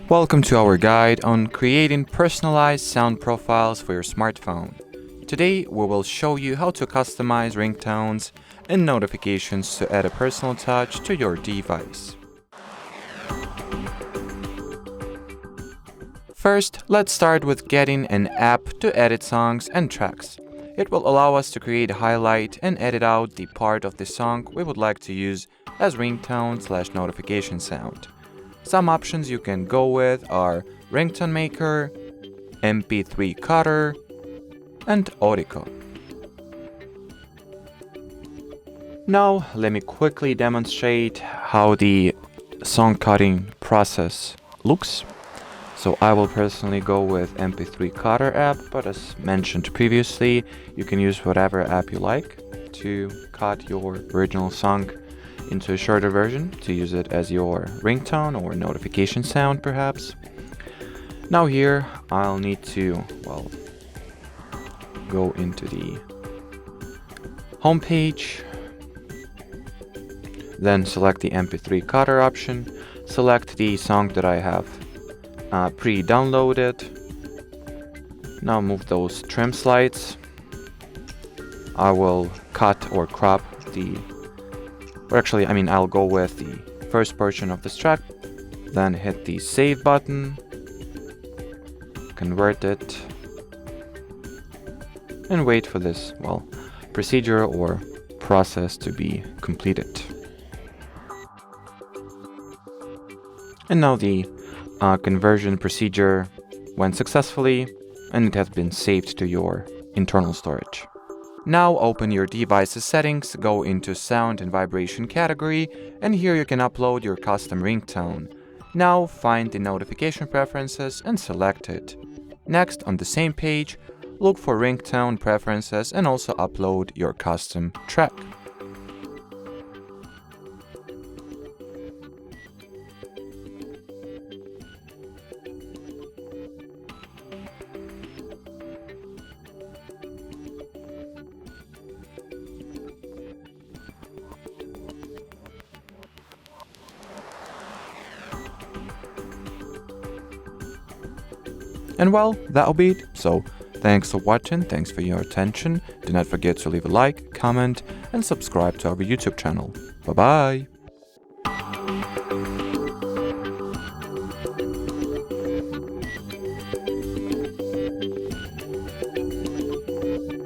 Welcome to our guide on creating personalized sound profiles for your smartphone. Today we will show you how to customize ringtones and notifications to add a personal touch to your device. First, let's start with getting an app to edit songs and tracks. It will allow us to create a highlight and edit out the part of the song we would like to use as ringtone/notification sound. Some options you can go with are Ringtone Maker, MP3 Cutter, and Audico. Now let me quickly demonstrate how the song cutting process looks. So I will personally go with MP3 Cutter app, but as mentioned previously, you can use whatever app you like to cut your original song into a shorter version to use it as your ringtone or notification sound perhaps. Now here I'll need to, go into the home page, then select the MP3 Cutter option, select the song that I have pre-downloaded. Now move those trim slides. I will cut or crop I'll go with the first portion of this track, then hit the save button, convert it, and wait for this, procedure or process to be completed. And now the conversion procedure went successfully, and it has been saved to your internal storage. Now open your device's settings, go into sound and vibration category, and here you can upload your custom ringtone. Now find the notification preferences and select it. Next, on the same page, look for ringtone preferences and also upload your custom track. And that'll be it. So, thanks for watching, thanks for your attention. Do not forget to leave a like, comment, and subscribe to our YouTube channel. Bye bye!